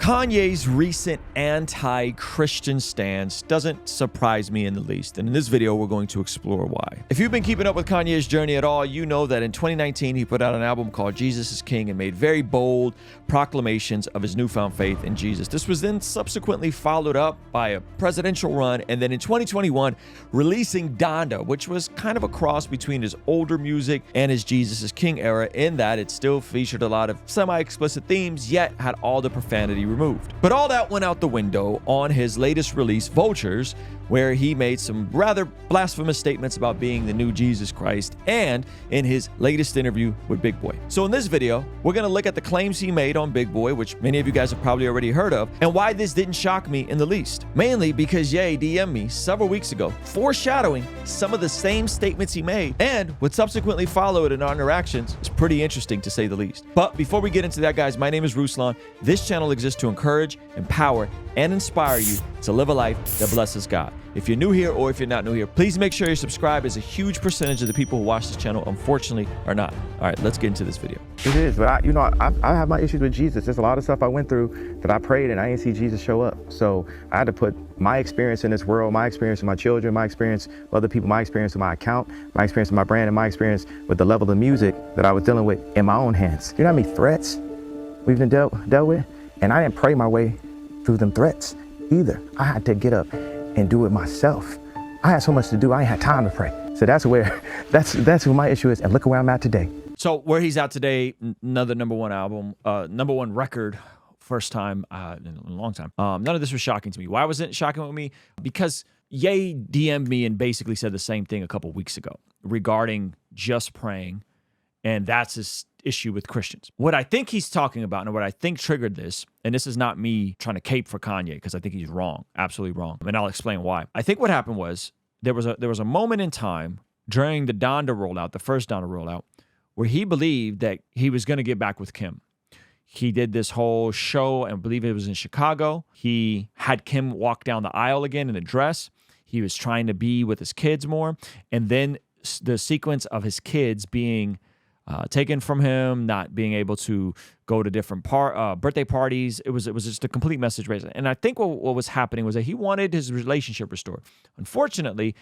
Kanye's recent anti-Christian stance doesn't surprise me in the least, and in this video we're going to explore why. If you've been keeping up with Kanye's journey at all, you know that in 2019 he put out an album called Jesus is King and made very bold proclamations of his newfound faith in Jesus. This was then subsequently followed up by a presidential run, and then in 2021 releasing Donda, which was kind of a cross between his older music and his Jesus is King era, in that it still featured a lot of semi-explicit themes, yet had all the profanity removed. But all that went out the window on his latest release, Vultures, where he made some rather blasphemous statements about being the new Jesus Christ, and in his latest interview with Big Boy. So in this video, we're going to look at the claims he made on Big Boy, which many of you guys have probably already heard of, and why this didn't shock me in the least. Mainly because Ye DM'd me several weeks ago, foreshadowing some of the same statements he made, and what subsequently followed in our interactions is pretty interesting to say the least. But before we get into that, guys, my name is Ruslan. This channel exists to encourage, empower, and inspire you to live a life that blesses God. If you're new here or if you're not new here, please make sure you're subscribed, as a huge percentage of the people who watch this channel, unfortunately, are not. All right, let's get into this video. It is, but I have my issues with Jesus. There's a lot of stuff I went through that I prayed and I didn't see Jesus show up. So I had to put my experience in this world, my experience with my children, my experience with other people, my experience with my account, my experience with my brand, and my experience with the level of music that I was dealing with in my own hands. You know how many threats we've been dealt with? And I didn't pray my way through them threats either. I had to get up and do it myself. I had so much to do, I ain't had time to pray. So that's who my issue is, and look at where I'm at today. So where he's at today, another #1 album, #1 record, first time in a long time. None of this was shocking to me. Why was it shocking with me? Because Ye DM'd me and basically said the same thing a couple weeks ago regarding just praying, and that's his issue with Christians. What I think he's talking about, and what I think triggered this, and this is not me trying to cape for Kanye, because I think he's wrong, absolutely wrong, and I'll explain why. I think what happened was there was a moment in time during the Donda rollout, the first Donda rollout, where he believed that he was going to get back with Kim. He did this whole show, and I believe it was in Chicago. He had Kim walk down the aisle again in a dress. He was trying to be with his kids more, and then the sequence of his kids being taken from him, not being able to go to different birthday parties. It was just a complete message race. And I think what was happening was that he wanted his relationship restored. Unfortunately,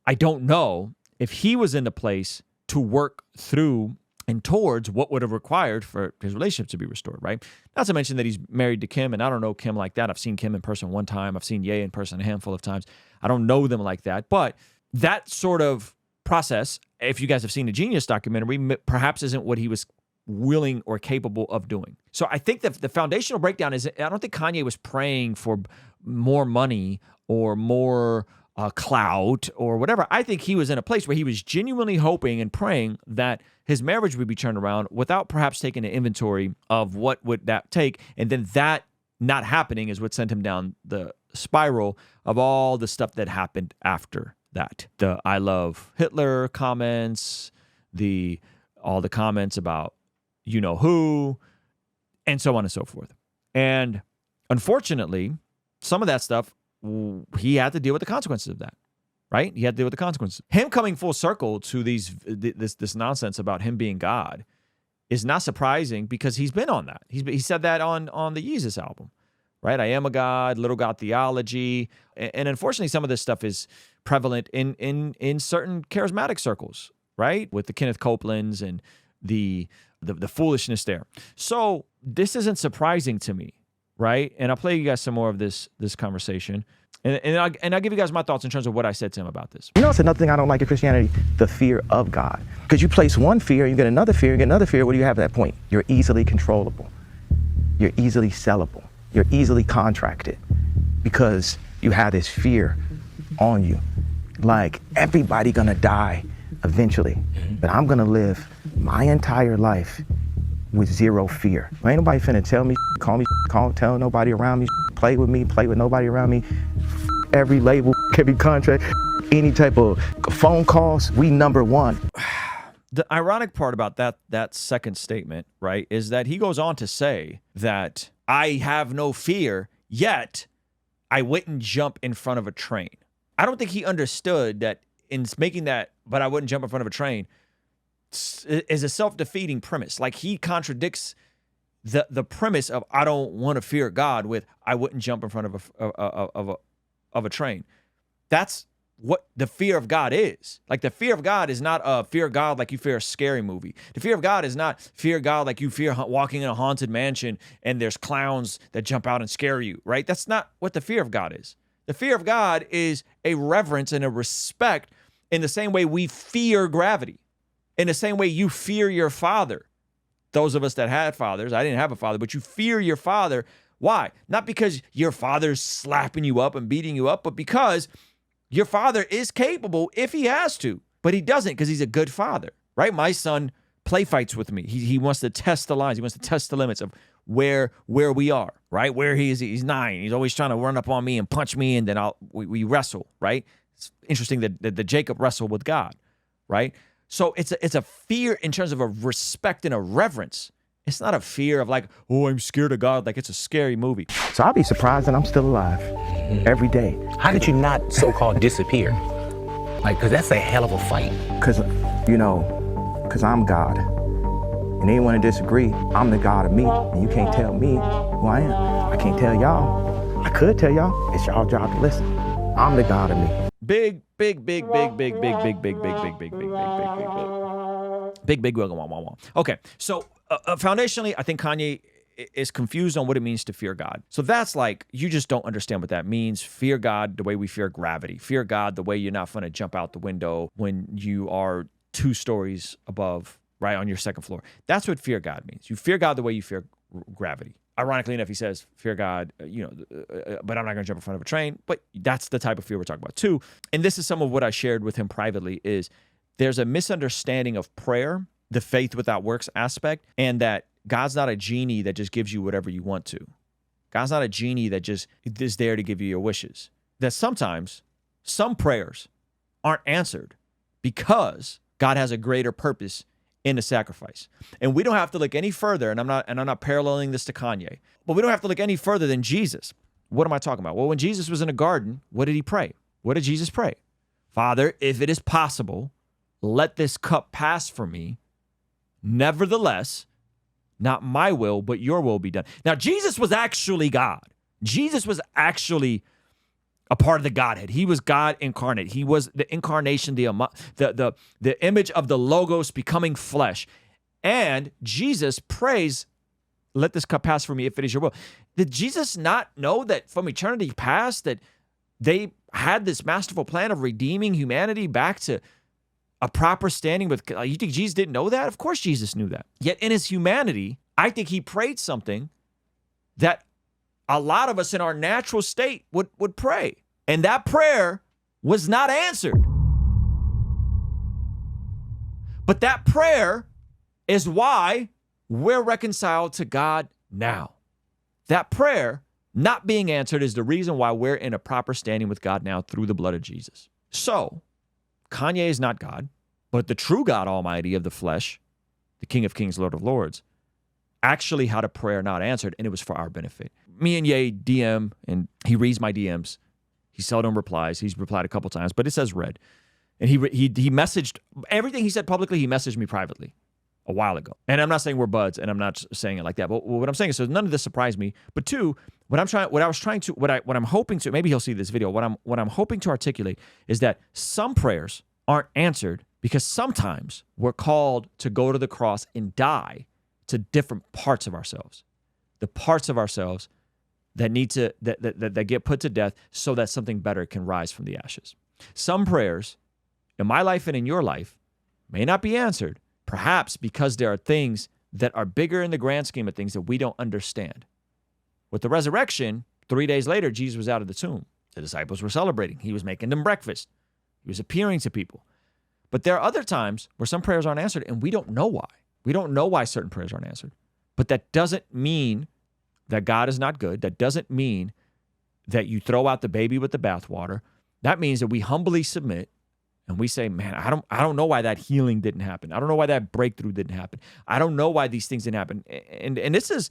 I don't know if he was in the place to work through and towards what would have required for his relationship to be restored, right? Not to mention that he's married to Kim, and I don't know Kim like that. I've seen Kim in person one time. I've seen Ye in person a handful of times. I don't know them like that. But that sort of process, if you guys have seen the Genius documentary, perhaps isn't what he was willing or capable of doing. So I think that the foundational breakdown is, I don't think Kanye was praying for more money or more clout or whatever. I think he was in a place where he was genuinely hoping and praying that his marriage would be turned around without perhaps taking an inventory of what would that take. And then that not happening is what sent him down the spiral of all the stuff that happened after that. The I love Hitler comments, all the comments about you know who, and so on and so forth. And unfortunately, some of that stuff, he had to deal with the consequences of that, right? He had to deal with the consequences. Him coming full circle to this nonsense about him being God is not surprising, because he's been on that. He said that on the Yeezus album, right? I am a God, little God theology. And unfortunately, some of this stuff is prevalent in certain charismatic circles, right? With the Kenneth Copelands and the foolishness there. So this isn't surprising to me, right? And I'll play you guys some more of this conversation. And I'll give you guys my thoughts in terms of what I said to him about this. You know, it's another thing I don't like in Christianity, the fear of God. Because you place one fear, you get another fear, you get another fear. What do you have at that point? You're easily controllable. You're easily sellable. You're easily contracted because you have this fear on you. Like, everybody gonna die eventually, but I'm gonna live my entire life with zero fear. Ain't nobody finna tell me, call me, tell nobody around me, play with me, play with nobody around me. Every label, every contract, any type of phone calls, we #1. The ironic part about that second statement, right, is that he goes on to say that I have no fear, yet I wouldn't jump in front of a train. I don't think he understood that in making that, but I wouldn't jump in front of a train, is a self-defeating premise. Like, he contradicts the premise of I don't want to fear God with I wouldn't jump in front of a train. That's what the fear of God is. Like, the fear of God is not a fear of God like you fear a scary movie. The fear of God is not fear God like you fear walking in a haunted mansion and there's clowns that jump out and scare you, right? That's not what the fear of God is. The fear of God is a reverence and a respect in the same way we fear gravity, in the same way you fear your father. Those of us that had fathers, I didn't have a father, but you fear your father. Why? Not because your father's slapping you up and beating you up, but because your father is capable if he has to, but he doesn't because he's a good father, right? My son play fights with me. He wants to test the lines. He wants to test the limits of where we are, right? Where he is. He's 9. He's always trying to run up on me and punch me, and then we wrestle, right? It's interesting that Jacob wrestled with God, right? So it's a fear in terms of a respect and a reverence. It's not a fear of like, oh, I'm scared of God, like it's a scary movie. So I'll be surprised that I'm still alive every day. How did you not so-called disappear? Like, because that's a hell of a fight. Because I'm God. And anyone who disagree, I'm the God of me. And you can't tell me who I am. I can't tell y'all. I could tell y'all. It's y'all job to listen. I'm the God of me. Big Okay, so foundationally, I think Kanye is confused on what it means to fear God. So that's like, you just don't understand what that means. Fear God the way we fear gravity. Fear God the way you're not going to jump out the window when you are 2 stories above, right, on your 2nd floor. That's what fear God means. You fear God the way you fear gravity. Ironically enough, he says, fear God, but I'm not going to jump in front of a train. But that's the type of fear we're talking about too. And this is some of what I shared with him privately, is there's a misunderstanding of prayer, the faith without works aspect, and that God's not a genie that just gives you whatever you want to. God's not a genie that just is there to give you your wishes. That sometimes some prayers aren't answered because God has a greater purpose in the sacrifice. And we don't have to look any further, and I'm not paralleling this to Kanye, but we don't have to look any further than Jesus. What am I talking about? Well, when Jesus was in a garden, what did he pray? What did Jesus pray? Father, if it is possible, let this cup pass from me. Nevertheless, not my will, but your will be done. Now, Jesus was actually God. Jesus was actually a part of the Godhead. He was God incarnate. He was the incarnation, the image of the Logos becoming flesh. And Jesus prays, let this cup pass from me if it is your will. Did Jesus not know that from eternity past that they had this masterful plan of redeeming humanity back to a proper standing with God? You think Jesus didn't know that? Of course Jesus knew that. Yet in his humanity, I think he prayed something that a lot of us in our natural state would pray. And that prayer was not answered. But that prayer is why we're reconciled to God now. That prayer not being answered is the reason why we're in a proper standing with God now through the blood of Jesus. So, Kanye is not God, but the true God Almighty of the flesh, the King of Kings, Lord of Lords, actually had a prayer not answered, and it was for our benefit. Me and Ye DM, and he reads my DMs. He seldom replies. He's replied a couple times, but it says read. And he messaged, everything he said publicly, he messaged me privately a while ago. And I'm not saying we're buds, and I'm not saying it like that. But what I'm saying is, so none of this surprised me. But 2, what I'm hoping to, maybe he'll see this video. What I'm hoping to articulate is that some prayers aren't answered because sometimes we're called to go to the cross and die to different parts of ourselves. The parts of ourselves that need to that get put to death so that something better can rise from the ashes. Some prayers in my life and in your life may not be answered, perhaps because there are things that are bigger in the grand scheme of things that we don't understand. With the resurrection, 3 days later, Jesus was out of the tomb. The disciples were celebrating. He was making them breakfast. He was appearing to people. But there are other times where some prayers aren't answered, and we don't know why. We don't know why certain prayers aren't answered. But that doesn't mean that God is not good. That doesn't mean that you throw out the baby with the bathwater. That means that we humbly submit and we say, man, I don't know why that healing didn't happen. I don't know why that breakthrough didn't happen. I don't know why these things didn't happen. And this is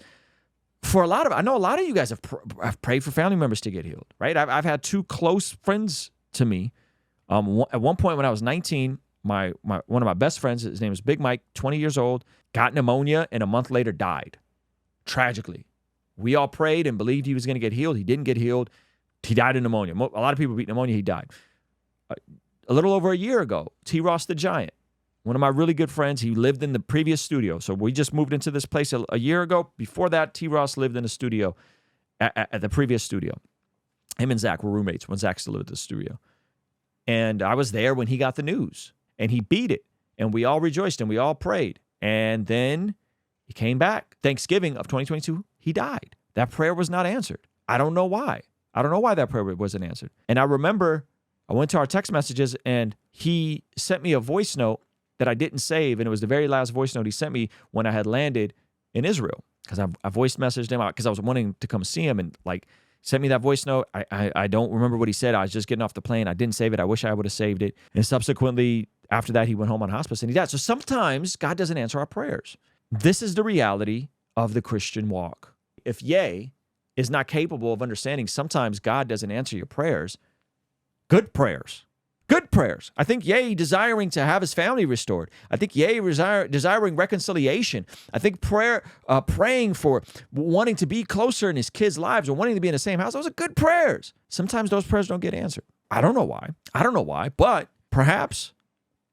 for a lot of, I know a lot of you guys have prayed for family members to get healed, right? I've had 2 close friends to me. At one point when I was 19, one of my best friends, his name is Big Mike, 20 years old, got pneumonia and a month later died. tragically. We all prayed and believed he was going to get healed. He didn't get healed. He died of pneumonia. A lot of people beat pneumonia. He died. A little over a year ago, T. Ross the Giant, one of my really good friends, he lived in the previous studio. So we just moved into this place a year ago. Before that, T. Ross lived in a studio at the previous studio. Him and Zach were roommates when Zach still lived at the studio. And I was there when he got the news. And he beat it. And we all rejoiced and we all prayed. And then he came back. Thanksgiving of 2022, he died. That prayer was not answered. I don't know why. I don't know why that prayer wasn't answered. And I remember I went to our text messages and he sent me a voice note that I didn't save. And it was the very last voice note he sent me when I had landed in Israel. Because I voice messaged him out because I was wanting to come see him and like sent me that voice note. I don't remember what he said. I was just getting off the plane. I didn't save it. I wish I would have saved it. And subsequently, after that, he went home on hospice and he died. So sometimes God doesn't answer our prayers. This is the reality of the Christian walk. If Ye is not capable of understanding sometimes God doesn't answer your prayers, good prayers. Good prayers. I think Ye desiring to have his family restored. I think Ye desiring reconciliation. I think praying for wanting to be closer in his kids' lives or wanting to be in the same house. Those are good prayers. Sometimes those prayers don't get answered. I don't know why. But perhaps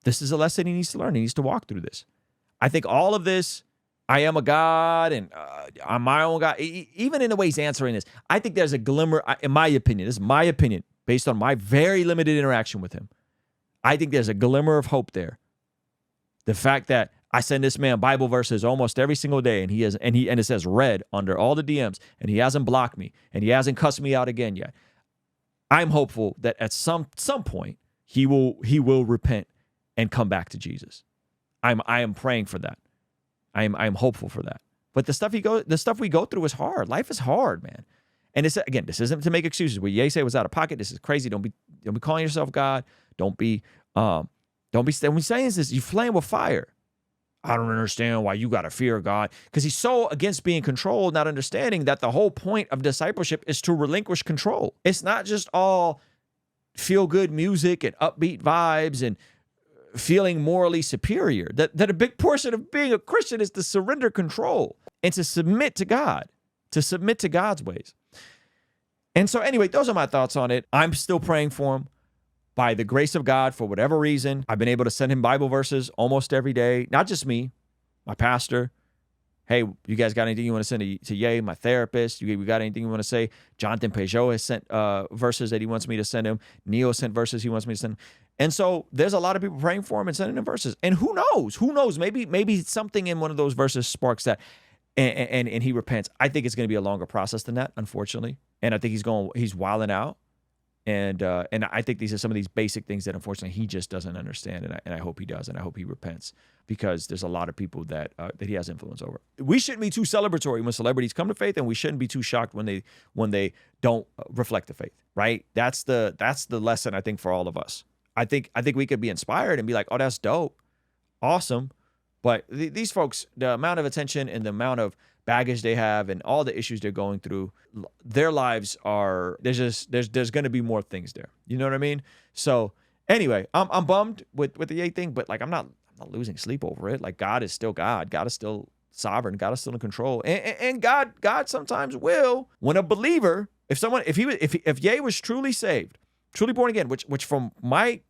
this is a lesson he needs to learn. He needs to walk through this. I think all of this, I am a God and I'm my own God. Even in the way he's answering this, I think there's a glimmer, in my opinion, this is my opinion, based on my very limited interaction with him. I think there's a glimmer of hope there. The fact that I send this man Bible verses almost every single day, and it says read under all the DMs, and he hasn't blocked me, and he hasn't cussed me out again yet. I'm hopeful that at some point he will repent and come back to Jesus. I am praying for that. I am hopeful for that. But the stuff we go through is hard. Life is hard, man. And this isn't to make excuses. What Ye say was out of pocket. This is crazy. Don't be calling yourself God. Don't be saying this. You're playing with fire. I don't understand why you got to fear God. Because he's so against being controlled, not understanding that the whole point of discipleship is to relinquish control. It's not just all feel-good music and upbeat vibes and feeling morally superior. That a big portion of being a Christian is to surrender control and to submit to God, to submit to God's ways. And so anyway, those are my thoughts on it. I'm still praying for him. By the grace of God, for whatever reason, I've been able to send him Bible verses almost every day. Not just me, my pastor. Hey, you guys got anything you want to send to Ye, my therapist? We got anything you want to say? Jonathan Peugeot has sent verses that he wants me to send him. Neil sent verses he wants me to send him. And so there's a lot of people praying for him and sending him verses. And who knows? Who knows? Maybe something in one of those verses sparks that and he repents. I think it's going to be a longer process than that, unfortunately. And I think he's wilding out. And I think these are some of these basic things that unfortunately he just doesn't understand, and I hope he does, and I hope he repents, because there's a lot of people that he has influence over. We shouldn't be too celebratory when celebrities come to faith, and we shouldn't be too shocked when they don't reflect the faith. Right? That's the lesson, I think, for all of us. I think we could be inspired and be like, oh, that's dope, awesome, but these folks, the amount of attention and the amount of baggage they have and all the issues they're going through, their lives are, there's going to be more things there. You know what I mean? So anyway, I'm bummed with the Ye thing, but like I'm not losing sleep over it. Like God is still God. God is still sovereign. God is still in control. And God sometimes will, when a believer, if Ye was truly saved, truly born again, which from my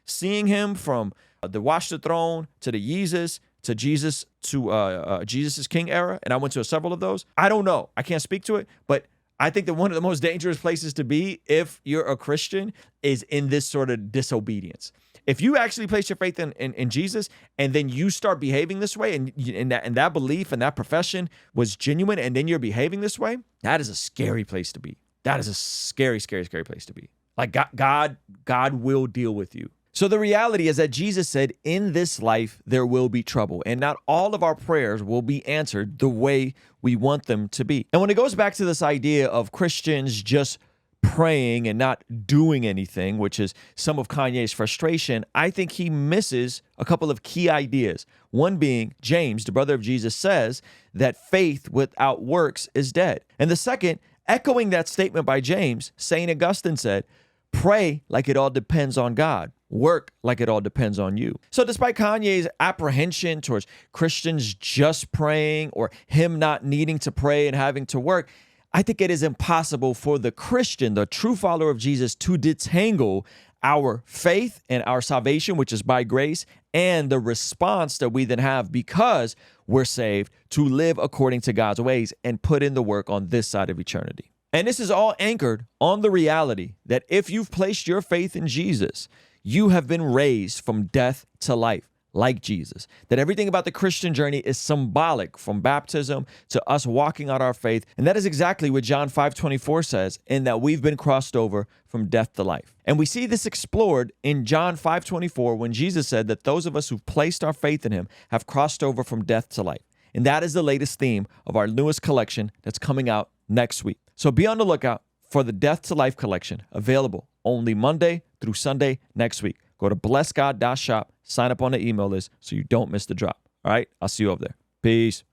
seeing him from the Watch the Throne to the Yeezus to Jesus, to Jesus' King era, and I went to several of those. I don't know. I can't speak to it, but I think that one of the most dangerous places to be if you're a Christian is in this sort of disobedience. If you actually place your faith in Jesus and then you start behaving this way, and that belief and that profession was genuine, and then you're behaving this way, that is a scary place to be. That is a scary, scary, scary place to be. Like God will deal with you. So the reality is that Jesus said, in this life, there will be trouble, and not all of our prayers will be answered the way we want them to be. And when it goes back to this idea of Christians just praying and not doing anything, which is some of Kanye's frustration, I think he misses a couple of key ideas. One being, James, the brother of Jesus, says that faith without works is dead. And the second, echoing that statement by James, St. Augustine said, Pray like it all depends on God. Work like it all depends on you. So despite Kanye's apprehension towards Christians just praying or him not needing to pray and having to work, I think it is impossible for the Christian, the true follower of Jesus, to detangle our faith and our salvation, which is by grace, and the response that we then have because we're saved to live according to God's ways and put in the work on this side of eternity. And this is all anchored on the reality that if you've placed your faith in Jesus, you have been raised from death to life, like Jesus. That everything about the Christian journey is symbolic, from baptism to us walking out our faith. And that is exactly what John 5:24 says, in that we've been crossed over from death to life. And we see this explored in John 5:24 when Jesus said that those of us who've placed our faith in him have crossed over from death to life. And that is the latest theme of our newest collection that's coming out next week. So be on the lookout for the Death to Life collection, available only Monday through Sunday next week. Go to blessgod.shop, sign up on the email list so you don't miss the drop. All right, I'll see you over there. Peace.